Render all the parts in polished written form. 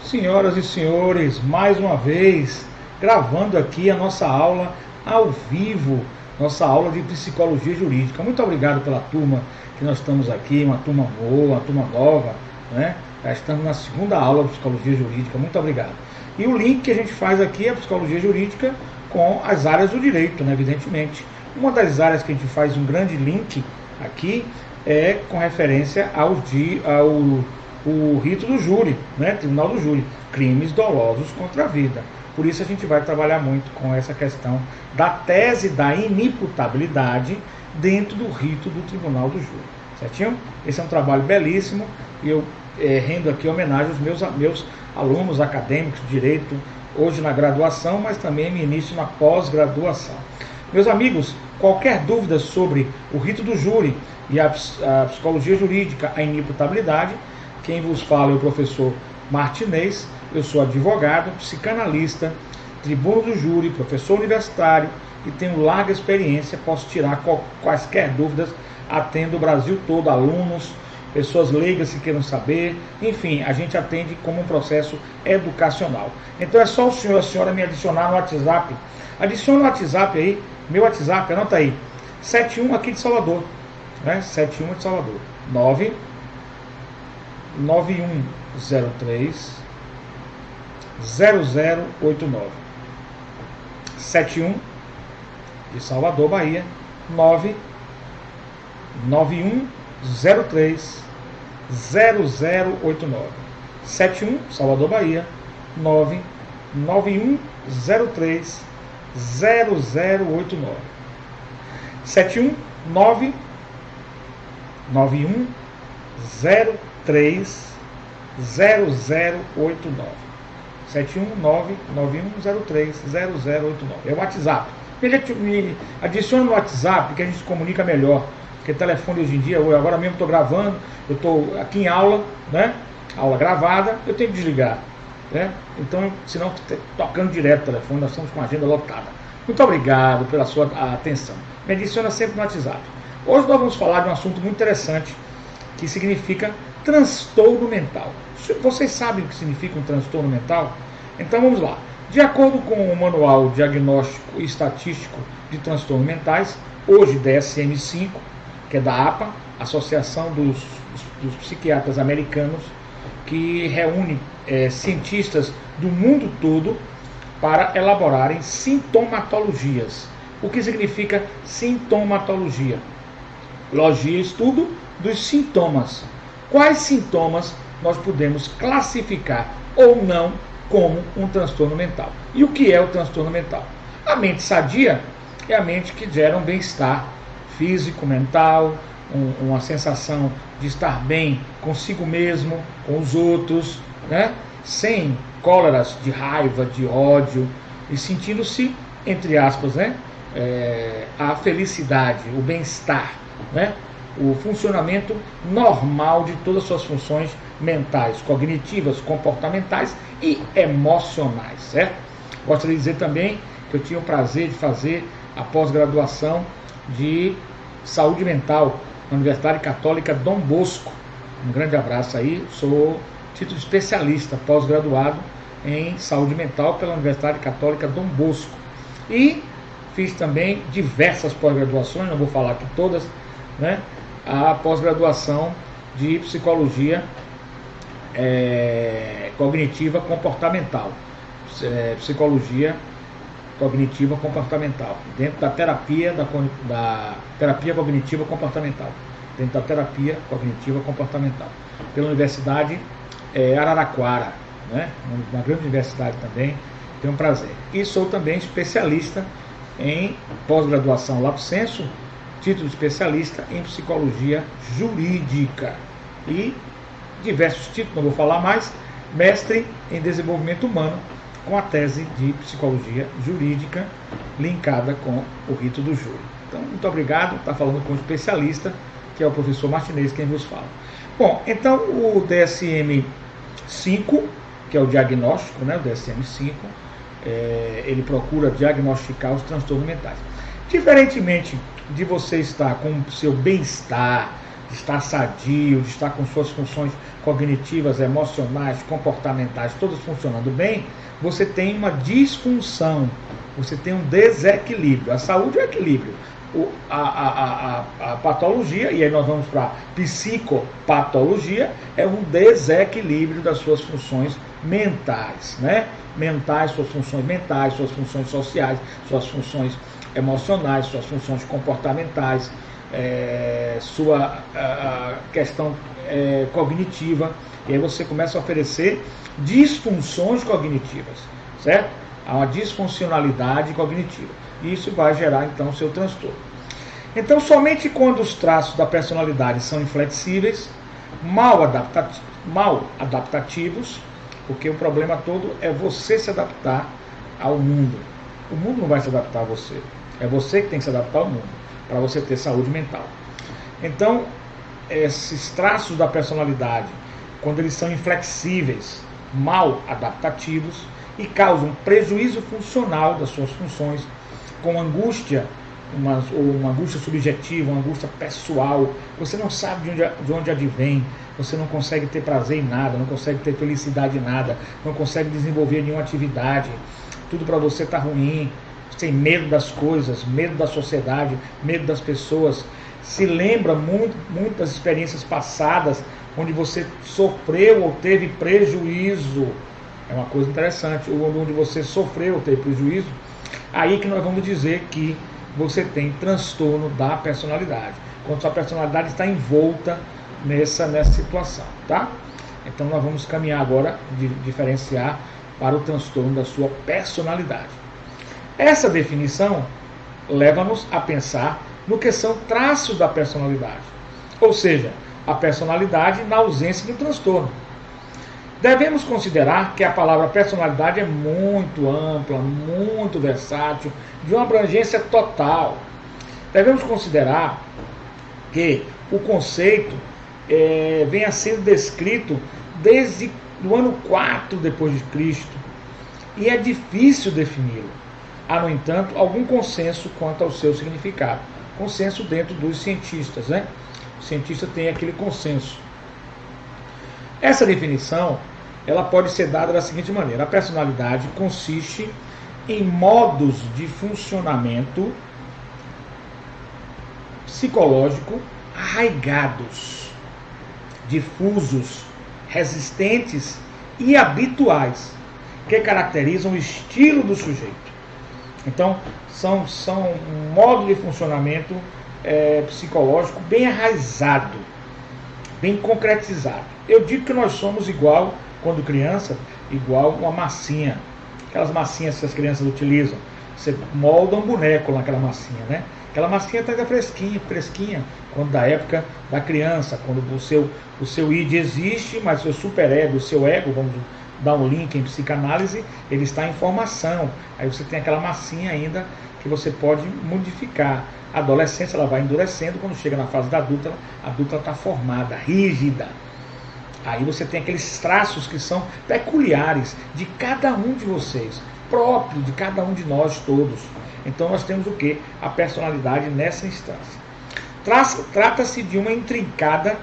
Senhoras e senhores, mais uma vez, gravando aqui a nossa aula ao vivo, nossa aula de psicologia jurídica. Muito obrigado pela turma que nós estamos aqui, uma turma boa, uma turma nova, né? Já estamos na segunda aula de psicologia jurídica, muito obrigado. E o link que a gente faz aqui é a psicologia jurídica com as áreas do direito, né, evidentemente. Uma das áreas que a gente faz um grande link aqui é com referência ao rito do júri, né, Tribunal do Júri, crimes dolosos contra a vida. Por isso a gente vai trabalhar muito com essa questão da tese da inimputabilidade dentro do rito do Tribunal do Júri, certinho? Esse é um trabalho belíssimo e eu rendo aqui homenagem aos meus alunos acadêmicos de direito, hoje na graduação, mas também no início na pós-graduação. Meus amigos, qualquer dúvida sobre o rito do júri e a psicologia jurídica, a inimputabilidade, quem vos fala é o professor Martinez. Eu sou advogado, psicanalista, tribuno do júri, professor universitário e tenho larga experiência, posso tirar quaisquer dúvidas, atendo o Brasil todo, alunos, pessoas leigas que queiram saber, enfim, a gente atende como um processo educacional. Então é só o senhor e a senhora me adicionar no WhatsApp. Adiciona no WhatsApp aí, meu WhatsApp, anota aí, 71 aqui de Salvador, né? 71 de Salvador, 99103 0089, 71 de Salvador, Bahia, 99103 0089, 71 Salvador, Bahia, 99103 0089, 71 99103 0089, 71991030089. É o WhatsApp. Me adicione no WhatsApp que a gente se comunica melhor. Porque telefone hoje em dia, agora mesmo estou gravando, eu estou aqui em aula, né? Aula gravada, eu tenho que desligar, né? Então, senão tocando direto o telefone, nós estamos com a agenda lotada. Muito obrigado pela sua atenção. Me adiciona sempre no WhatsApp. Hoje nós vamos falar de um assunto muito interessante que significa transtorno mental. Vocês sabem o que significa um transtorno mental? Então vamos lá. De acordo com o Manual Diagnóstico e Estatístico de Transtornos Mentais, hoje DSM-5, que é da APA, Associação dos Psiquiatras Americanos, que reúne cientistas do mundo todo para elaborarem sintomatologias. O que significa sintomatologia? Logia, estudo dos sintomas. Quais sintomas nós podemos classificar ou não como um transtorno mental? E o que é o transtorno mental? A mente sadia é a mente que gera um bem-estar físico, mental, uma sensação de estar bem consigo mesmo, com os outros, né? Sem cóleras de raiva, de ódio, e sentindo-se, entre aspas, né? A felicidade, o bem-estar, né? O funcionamento normal de todas as suas funções mentais, cognitivas, comportamentais e emocionais, certo? Gostaria de dizer também que eu tinha o prazer de fazer a pós-graduação de saúde mental na Universidade Católica Dom Bosco. Um grande abraço aí, sou título de especialista, pós-graduado em saúde mental pela Universidade Católica Dom Bosco. E fiz também diversas pós-graduações, não vou falar aqui todas, né? A pós-graduação de psicologia cognitiva comportamental, psicologia cognitiva comportamental, dentro da terapia da terapia cognitiva comportamental, dentro da terapia cognitiva comportamental, pela Universidade Araraquara, né? Uma grande universidade também, tenho um prazer. E sou também especialista em pós-graduação Lato Sensu, título de especialista em psicologia jurídica e diversos títulos, não vou falar mais, mestre em desenvolvimento humano com a tese de psicologia jurídica linkada com o rito do júri. Então, muito obrigado, está falando com um especialista, que é o professor Martinez, quem vos fala. Bom, então o DSM-5, que é o diagnóstico, né, o DSM-5, ele procura diagnosticar os transtornos mentais. Diferentemente de você estar com o seu bem-estar, de estar sadio, de estar com suas funções cognitivas, emocionais, comportamentais, todas funcionando bem, você tem uma disfunção, você tem um desequilíbrio. A saúde é equilíbrio. A patologia, e aí nós vamos para a psicopatologia, é um desequilíbrio das suas funções mentais, né? Mentais, suas funções sociais, suas funções emocionais, suas funções comportamentais, sua questão cognitiva, e aí você começa a oferecer disfunções cognitivas, certo? Há uma disfuncionalidade cognitiva, e isso vai gerar então o seu transtorno. Então, somente quando os traços da personalidade são inflexíveis, mal adaptativos, porque o problema todo é você se adaptar ao mundo. O mundo não vai se adaptar a você, é você que tem que se adaptar ao mundo, para você ter saúde mental. Então, esses traços da personalidade, quando eles são inflexíveis, mal adaptativos e causam prejuízo funcional das suas funções, com angústia, uma angústia subjetiva, uma angústia pessoal, você não sabe de onde advém, você não consegue ter prazer em nada, não consegue ter felicidade em nada, não consegue desenvolver nenhuma atividade, tudo para você está ruim, tem medo das coisas, medo da sociedade, medo das pessoas, se lembra muitas experiências passadas onde você sofreu ou teve prejuízo. É uma coisa interessante, onde você sofreu ou teve prejuízo, aí que nós vamos dizer que você tem transtorno da personalidade, quando sua personalidade está envolta nessa situação, tá? Então nós vamos caminhar agora, diferenciar para o transtorno da sua personalidade. Essa definição leva-nos a pensar no que são traços da personalidade, ou seja, a personalidade na ausência do transtorno. Devemos considerar que a palavra personalidade é muito ampla, muito versátil, de uma abrangência total. Devemos considerar que o conceito vem a ser descrito desde o ano 4 depois de Cristo, e é difícil defini-lo. Há, no entanto, algum consenso quanto ao seu significado. Consenso dentro dos cientistas, né? O cientista tem aquele consenso. Essa definição, ela pode ser dada da seguinte maneira: a personalidade consiste em modos de funcionamento psicológico arraigados, difusos, resistentes e habituais, que caracterizam o estilo do sujeito. Então, são um modo de funcionamento psicológico bem arraizado, bem concretizado. Eu digo que nós somos igual, quando criança, igual uma massinha. Aquelas massinhas que as crianças utilizam. Você molda um boneco naquela massinha, né? Aquela massinha está ainda fresquinha, quando da época da criança, quando o seu id existe, mas o seu superego, o seu ego, vamos dar um link em psicanálise, ele está em formação. Aí você tem aquela massinha ainda que você pode modificar. A adolescência, ela vai endurecendo, quando chega na fase da adulta, a adulta está formada, rígida. Aí você tem aqueles traços que são peculiares de cada um de vocês, próprio de cada um de nós todos. Então nós temos o quê? A personalidade nessa instância. Trata-se de uma intrincada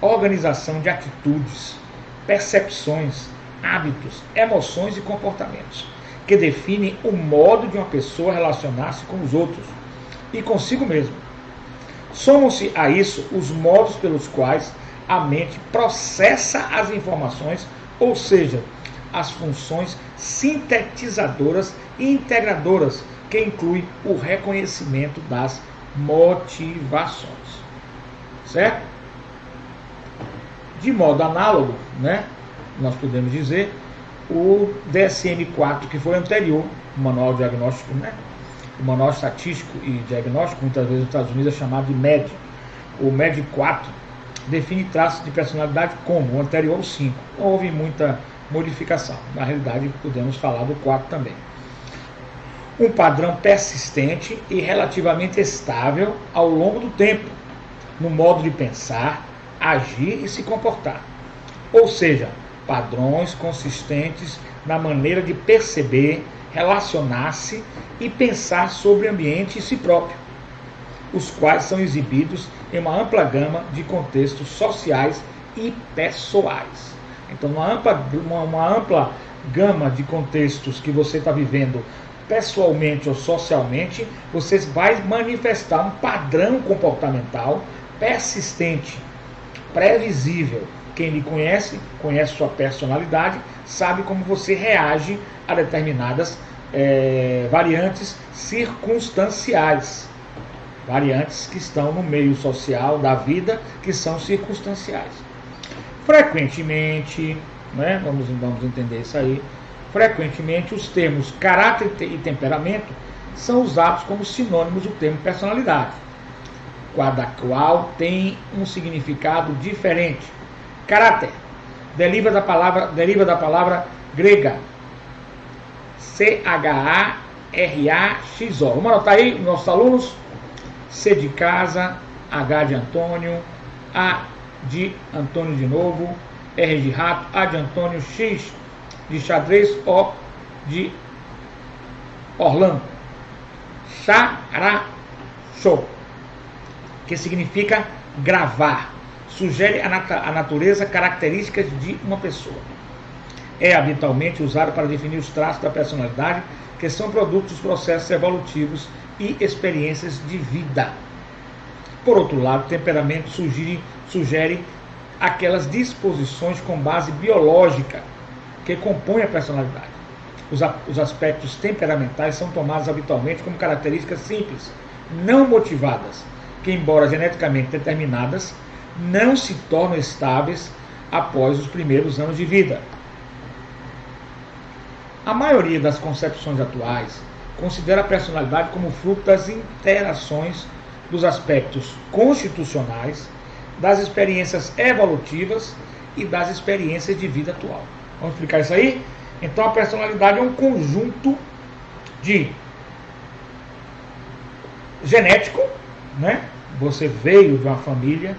organização de atitudes, percepções, hábitos, emoções e comportamentos, que definem o modo de uma pessoa relacionar-se com os outros e consigo mesmo. Somam-se a isso os modos pelos quais a mente processa as informações, ou seja, as funções sintetizadoras e integradoras, que inclui o reconhecimento das motivações. Certo? De modo análogo, né, nós podemos dizer, o DSM-4, que foi anterior, o Manual Diagnóstico, né, o Manual Estatístico e Diagnóstico, muitas vezes nos Estados Unidos é chamado de MED. O MED-4 define traços de personalidade como o anterior, o 5. Não houve muita modificação. Na realidade, podemos falar do 4 também. Um padrão persistente e relativamente estável ao longo do tempo, no modo de pensar, agir e se comportar. Ou seja, padrões consistentes na maneira de perceber, relacionar-se e pensar sobre o ambiente e si próprio. os quais são exibidos em uma ampla gama de contextos sociais e pessoais. Então, uma ampla gama de contextos que você está vivendo pessoalmente ou socialmente, você vai manifestar um padrão comportamental persistente, previsível. Quem lhe conhece, conhece sua personalidade, sabe como você reage a determinadas variantes circunstanciais. Variantes que estão no meio social da vida, que são circunstanciais. Frequentemente, né, vamos entender isso aí, frequentemente os termos caráter e temperamento são usados como sinônimos do termo personalidade, cada qual tem um significado diferente. Caráter deriva da palavra grega C-H-A-R-A-X-O. Vamos anotar aí, nossos alunos? C de casa, H de Antônio, A de Antônio de novo, R de rato, A de Antônio, X de xadrez, O de Orlando. Charaxô, que significa gravar, sugere a natureza, características de uma pessoa. É habitualmente usado para definir os traços da personalidade, que são produtos dos processos evolutivos e experiências de vida. Por outro lado, temperamento sugere aquelas disposições com base biológica que compõem a personalidade. Os aspectos temperamentais são tomados habitualmente como características simples, não motivadas, que, embora geneticamente determinadas, não se tornam estáveis após os primeiros anos de vida. A maioria das concepções atuais considera a personalidade como fruto das interações dos aspectos constitucionais, das experiências evolutivas e das experiências de vida atual. Vamos explicar isso aí? Então, a personalidade é um conjunto de genético, né? Você veio de uma família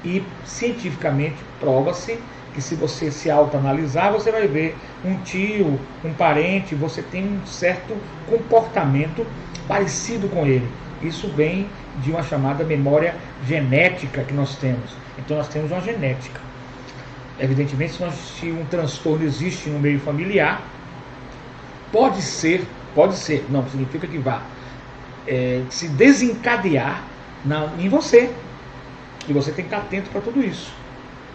e cientificamente prova-se que, se você se autoanalisar, você vai ver um tio, um parente, você tem um certo comportamento parecido com ele. Isso vem de uma chamada memória genética que nós temos. Então, nós temos uma genética. Evidentemente, se um transtorno existe no meio familiar, pode ser, não significa que vá se desencadear em você. E você tem que estar atento para tudo isso.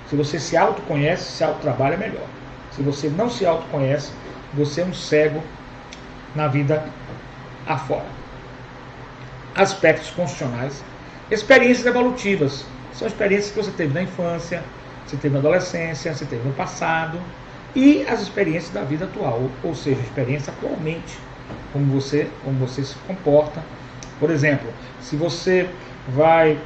Se você se autoconhece, se autotrabalha, é melhor. Se você não se autoconhece, você é um cego na vida afora. Aspectos constitucionais. Experiências evolutivas. São experiências que você teve na infância, você teve na adolescência, você teve no passado. E as experiências da vida atual. Ou seja, experiência atualmente. Como você se comporta. Por exemplo, se você vai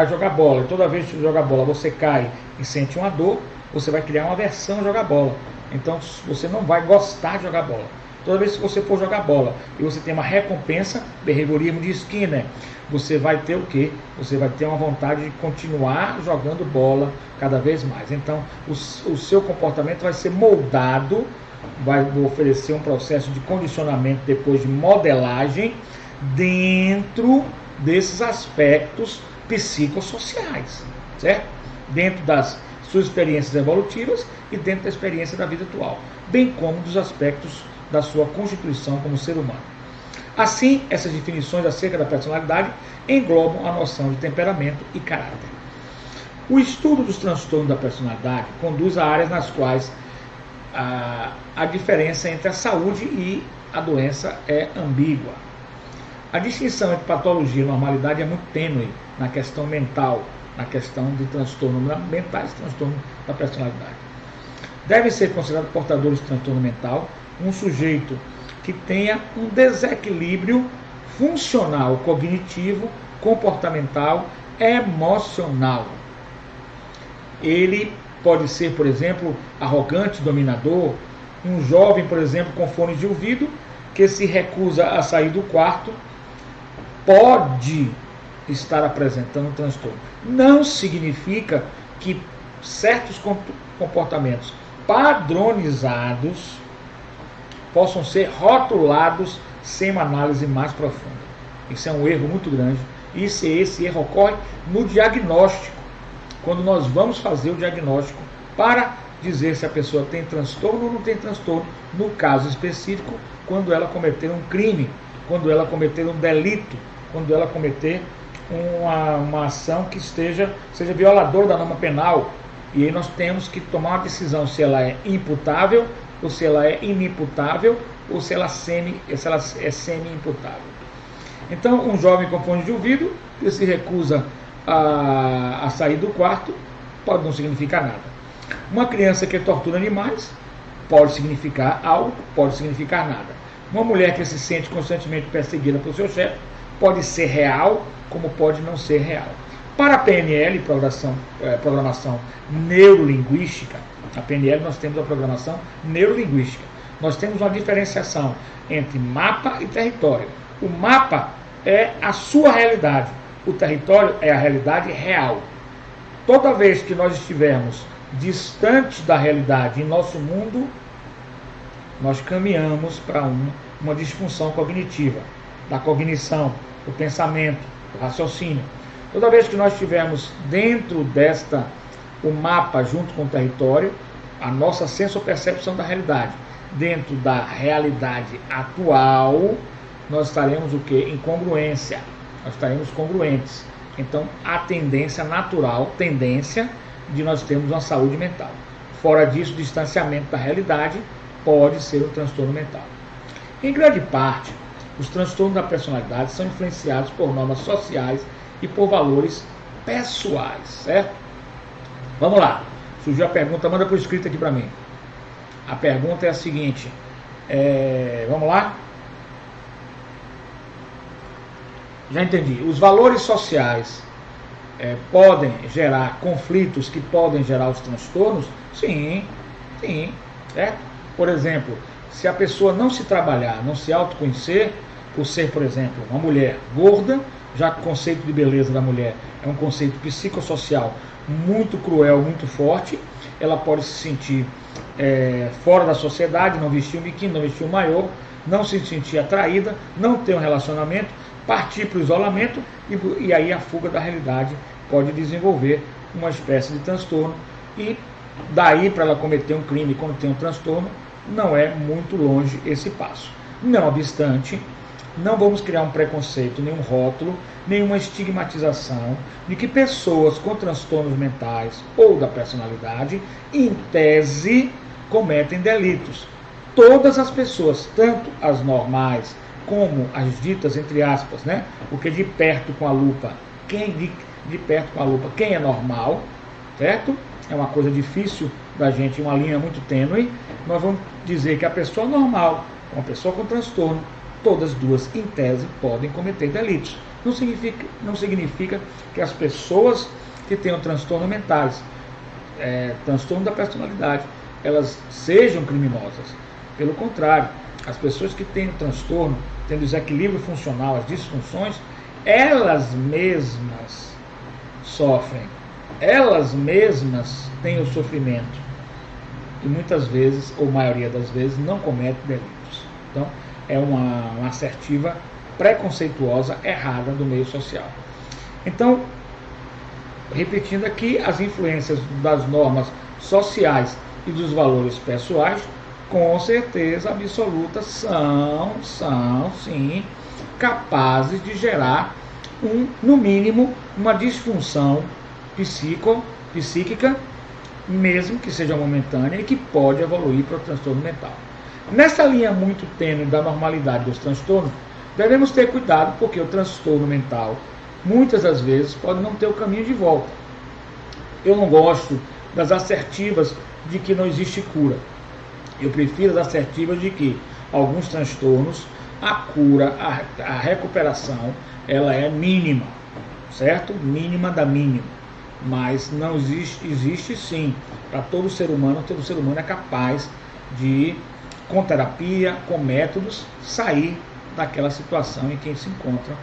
jogar bola, e toda vez que joga bola você cai e sente uma dor, você vai criar uma aversão a jogar bola. Então você não vai gostar de jogar bola. Toda vez que você for jogar bola e você tem uma recompensa, behaviorismo de Skinner, você vai ter o quê? Você vai ter uma vontade de continuar jogando bola cada vez mais. Então o seu comportamento vai ser moldado, vai oferecer um processo de condicionamento depois de modelagem dentro desses aspectos psicossociais, certo? Dentro das suas experiências evolutivas e dentro da experiência da vida atual, bem como dos aspectos da sua constituição como ser humano. Assim, essas definições acerca da personalidade englobam a noção de temperamento e caráter. O estudo dos transtornos da personalidade conduz a áreas nas quais a diferença entre a saúde e a doença é ambígua. A distinção entre patologia e normalidade é muito tênue na questão mental, na questão de transtornos mentais, transtorno da personalidade. Deve ser considerado portador de transtorno mental um sujeito que tenha um desequilíbrio funcional, cognitivo, comportamental, emocional. Ele pode ser, por exemplo, arrogante, dominador, um jovem, por exemplo, com fones de ouvido, que se recusa a sair do quarto, pode estar apresentando um transtorno. Não significa que certos comportamentos padronizados possam ser rotulados sem uma análise mais profunda. Isso é um erro muito grande Esse erro ocorre no diagnóstico, quando nós vamos fazer o diagnóstico para dizer se a pessoa tem transtorno ou não tem transtorno, no caso específico, quando ela cometer um crime, quando ela cometer um delito, quando ela cometer uma ação que seja violadora da norma penal. E aí nós temos que tomar uma decisão se ela é imputável, ou se ela é inimputável, ou se ela é semi-imputável. Então, um jovem com fone de ouvido que se recusa a sair do quarto pode não significar nada. Uma criança que tortura animais pode significar algo, pode significar nada. Uma mulher que se sente constantemente perseguida por seu chefe pode ser real, como pode não ser real. Para a PNL, programação neurolinguística, a PNL nós temos a programação neurolinguística. Nós temos uma diferenciação entre mapa e território. O mapa é a sua realidade, o território é a realidade real. Toda vez que nós estivermos distante da realidade em nosso mundo, nós caminhamos para uma disfunção cognitiva, da cognição, do pensamento, do raciocínio. Toda vez que nós estivermos dentro o mapa junto com o território, a nossa sensopercepção da realidade, dentro da realidade atual, nós estaremos o quê? Em congruência. Nós estaremos congruentes. Então, a tendência natural, de nós termos uma saúde mental. Fora disso, o distanciamento da realidade pode ser um transtorno mental. Em grande parte, os transtornos da personalidade são influenciados por normas sociais e por valores pessoais, certo? Vamos lá. Surgiu a pergunta, manda por escrito aqui para mim. A pergunta é a seguinte. Vamos lá? Já entendi. Os valores sociais podem gerar conflitos que podem gerar os transtornos? Sim, certo? Por exemplo, se a pessoa não se trabalhar, não se autoconhecer, por ser, por exemplo, uma mulher gorda, já que o conceito de beleza da mulher é um conceito psicossocial muito cruel, muito forte, ela pode se sentir fora da sociedade, não vestir um biquíni, não vestir um maiô, não se sentir atraída, não ter um relacionamento, partir para o isolamento e aí a fuga da realidade pode desenvolver uma espécie de transtorno e daí para ela cometer um crime quando tem um transtorno não é muito longe esse passo. Não obstante, não vamos criar um preconceito, nenhum rótulo, nenhuma estigmatização de que pessoas com transtornos mentais ou da personalidade, em tese, cometem delitos. Todas as pessoas, tanto as normais como as ditas, entre aspas, né? Porque de perto com a lupa, quem é normal, certo? É uma coisa difícil da gente, uma linha muito tênue. Nós vamos dizer que a pessoa normal, uma pessoa com transtorno, todas duas, em tese, podem cometer delitos. Não significa que as pessoas que tenham transtornos mentais, transtorno da personalidade, elas sejam criminosas. Pelo contrário, as pessoas que têm transtorno, têm desequilíbrio funcional, as disfunções, elas mesmas sofrem, elas mesmas têm o sofrimento. E muitas vezes, ou maioria das vezes, não cometem delitos. Então, é uma assertiva preconceituosa, errada do meio social. Então, repetindo aqui, as influências das normas sociais e dos valores pessoais, com certeza absoluta, são sim, capazes de gerar, no mínimo, uma disfunção psíquica, mesmo que seja momentânea, e que pode evoluir para o transtorno mental. Nessa linha muito tênue da normalidade dos transtornos, devemos ter cuidado, porque o transtorno mental, muitas das vezes, pode não ter o caminho de volta. Eu não gosto das assertivas de que não existe cura. Eu prefiro as assertivas de que alguns transtornos, a cura, a recuperação, ela é mínima, certo? Mínima da mínima. Mas não existe sim, para todo ser humano é capaz de, com terapia, com métodos, sair daquela situação em que se encontra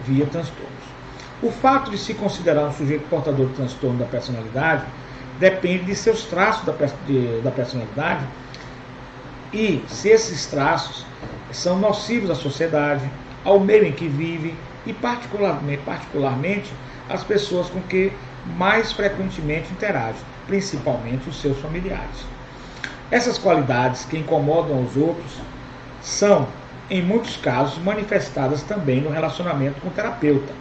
via transtornos. O fato de se considerar um sujeito portador de transtorno da personalidade depende de seus traços da personalidade e se esses traços são nocivos à sociedade, ao meio em que vive e particularmente as pessoas com que mais frequentemente interage, principalmente os seus familiares. Essas qualidades que incomodam os outros são, em muitos casos, manifestadas também no relacionamento com o terapeuta.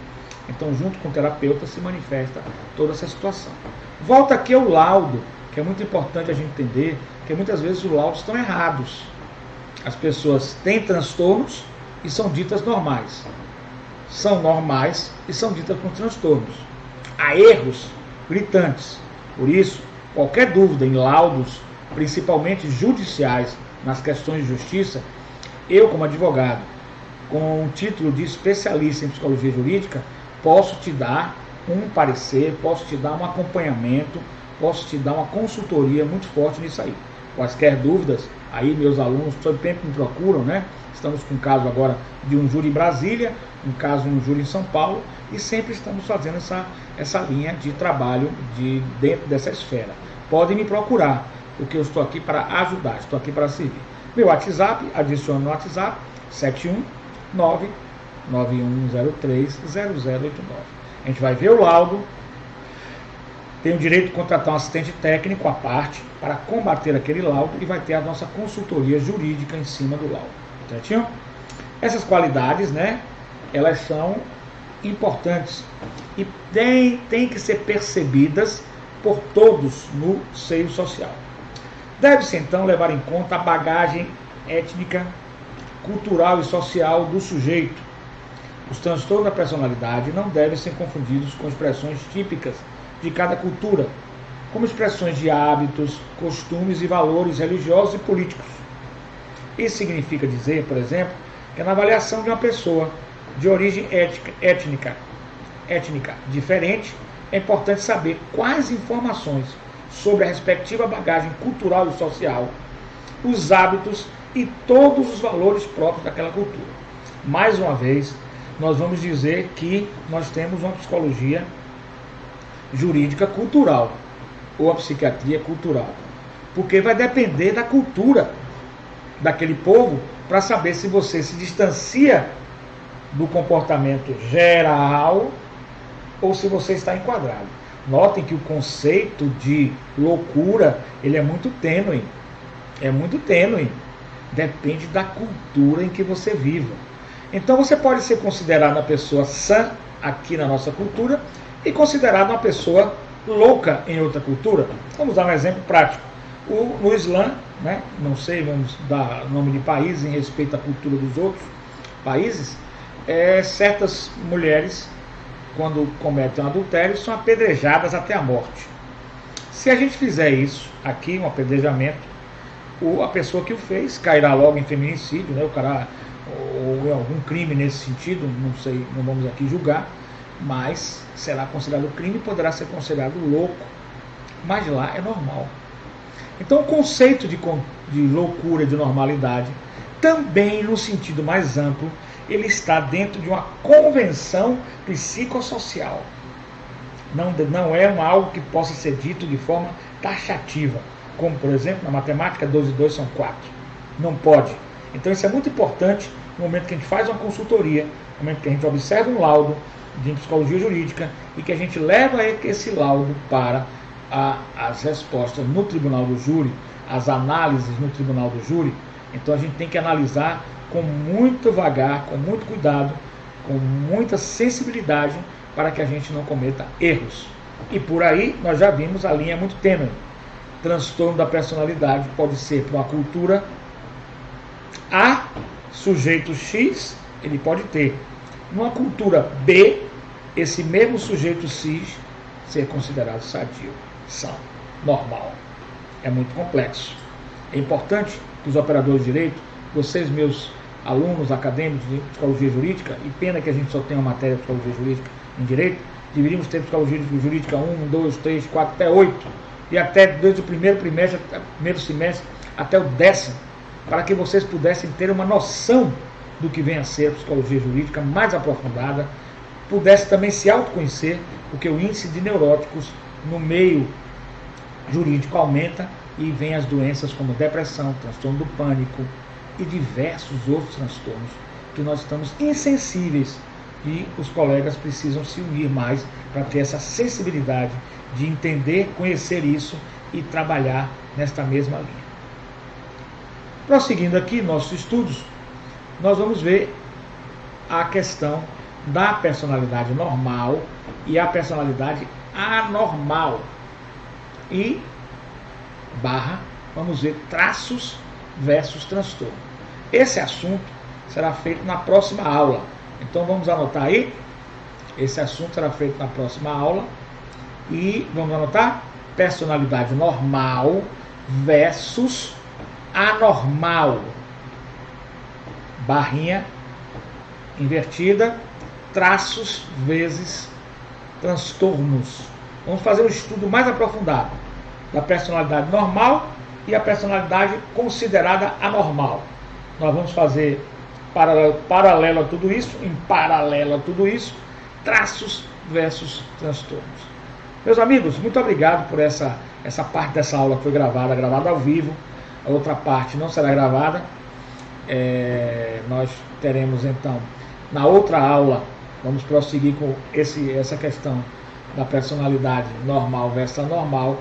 Então, junto com o terapeuta, se manifesta toda essa situação. Volta aqui ao laudo, que é muito importante a gente entender que muitas vezes os laudos estão errados. As pessoas têm transtornos e são ditas normais. São normais e são ditas com transtornos. Há erros gritantes. Por isso, qualquer dúvida em laudos, principalmente judiciais, nas questões de justiça, eu, como advogado, com o título de especialista em psicologia jurídica, posso te dar um parecer, posso te dar um acompanhamento, posso te dar uma consultoria muito forte nisso aí. Quaisquer dúvidas, aí meus alunos sempre me procuram, né? Estamos com um caso agora de um júri em Brasília, um caso de um júri em São Paulo, e sempre estamos fazendo essa linha de trabalho dentro dessa esfera. Podem me procurar, porque eu estou aqui para ajudar, estou aqui para servir. Meu WhatsApp, adicione no WhatsApp, 71991030089. A gente vai ver o laudo, tem o direito de contratar um assistente técnico à parte para combater aquele laudo e vai ter a nossa consultoria jurídica em cima do laudo. Certinho? Essas qualidades, né, elas são importantes e têm que ser percebidas por todos no seio social. Deve-se então levar em conta a bagagem étnica, cultural e social do sujeito. Os transtornos da personalidade não devem ser confundidos com expressões típicas de cada cultura, como expressões de hábitos, costumes e valores religiosos e políticos. Isso significa dizer, por exemplo, que na avaliação de uma pessoa de origem étnica diferente, é importante saber quais informações sobre a respectiva bagagem cultural e social, os hábitos e todos os valores próprios daquela cultura. Mais uma vez, nós vamos dizer que nós temos uma psicologia jurídica cultural, ou a psiquiatria cultural, porque vai depender da cultura daquele povo para saber se você se distancia do comportamento geral ou se você está enquadrado. Notem que o conceito de loucura, ele é muito tênue. É muito tênue. Depende da cultura em que você viva. Então você pode ser considerado uma pessoa sã aqui na nossa cultura e considerado uma pessoa louca em outra cultura. Vamos dar um exemplo prático. No Islã, né, não sei, vamos dar nome de país em respeito à cultura dos outros países, certas mulheres, quando cometem um adultério, são apedrejadas até a morte. Se a gente fizer isso aqui, um apedrejamento, a pessoa que o fez cairá logo em feminicídio, né, o cara, ou em algum crime nesse sentido, não sei, não vamos aqui julgar, mas será considerado crime e poderá ser considerado louco, mas lá é normal. Então o conceito de loucura, de normalidade, também no sentido mais amplo, ele está dentro de uma convenção psicossocial. Não é algo que possa ser dito de forma taxativa, como por exemplo na matemática 2 e 2 são 4. Não pode. Então isso é muito importante no momento que a gente faz uma consultoria, no momento que a gente observa um laudo de psicologia jurídica e que a gente leva esse laudo para as respostas no tribunal do júri, as análises no tribunal do júri. Então a gente tem que analisar com muito vagar, com muito cuidado, com muita sensibilidade, para que a gente não cometa erros. E por aí nós já vimos a linha muito tênue. Transtorno da personalidade pode ser para uma cultura A, sujeito X, ele pode ter. Numa cultura B, esse mesmo sujeito cis ser considerado sadio, são, normal. É muito complexo. É importante que os operadores de direito, vocês, meus alunos acadêmicos de psicologia jurídica, e pena que a gente só tem uma matéria de psicologia jurídica em direito, deveríamos ter psicologia jurídica 1, 2, 3, 4, até 8, e até desde o primeiro semestre até o 10º, para que vocês pudessem ter uma noção do que vem a ser a psicologia jurídica mais aprofundada, pudesse também se autoconhecer, porque o índice de neuróticos no meio jurídico aumenta e vem as doenças como depressão, transtorno do pânico e diversos outros transtornos que nós estamos insensíveis e os colegas precisam se unir mais para ter essa sensibilidade de entender, conhecer isso e trabalhar nesta mesma linha. Prosseguindo aqui nossos estudos, nós vamos ver a questão da personalidade normal e a personalidade anormal. E vamos ver traços versus transtorno. Esse assunto será feito na próxima aula. Então vamos anotar aí. Esse assunto será feito na próxima aula. E vamos anotar personalidade normal versus anormal. Barrinha invertida, traços vezes transtornos. Vamos fazer um estudo mais aprofundado da personalidade normal e a personalidade considerada anormal. Nós vamos fazer paralelo a tudo isso, em paralelo a tudo isso, traços versus transtornos. Meus amigos, muito obrigado por essa parte dessa aula que foi gravada ao vivo. A outra parte não será gravada. Nós teremos então, na outra aula, vamos prosseguir com essa questão da personalidade normal versus anormal,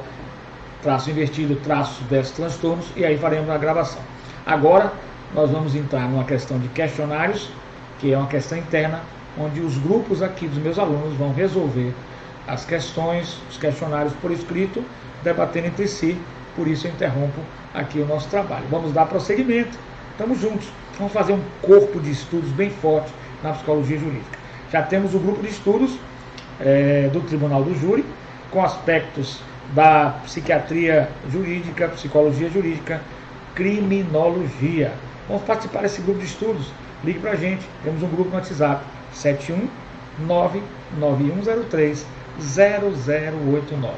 traço invertido, traços versus transtornos, e aí faremos a gravação. Agora, nós vamos entrar numa questão de questionários, que é uma questão interna, onde os grupos aqui dos meus alunos vão resolver as questões, os questionários por escrito, debatendo entre si. Por isso eu interrompo aqui o nosso trabalho. Vamos dar prosseguimento, estamos juntos, vamos fazer um corpo de estudos bem forte na psicologia jurídica. Já temos o grupo de estudos do Tribunal do Júri, com aspectos da psiquiatria jurídica, psicologia jurídica, criminologia. Vamos participar desse grupo de estudos. Ligue para a gente, temos um grupo no WhatsApp, 71991030089.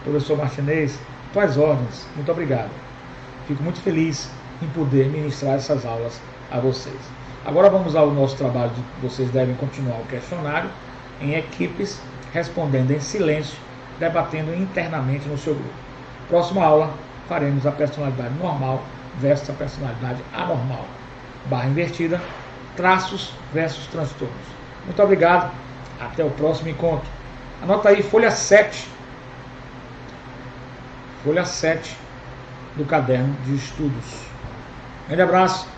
Professor Martinez, tuas ordens, muito obrigado. Fico muito feliz em poder ministrar essas aulas a vocês. Agora vamos ao nosso trabalho. Vocês devem continuar o questionário em equipes, respondendo em silêncio, debatendo internamente no seu grupo. Próxima aula, faremos a personalidade normal versus a personalidade anormal. Barra invertida, traços versus transtornos. Muito obrigado, até o próximo encontro. Anota aí, folha 7. Folha 7 do caderno de estudos. Grande abraço.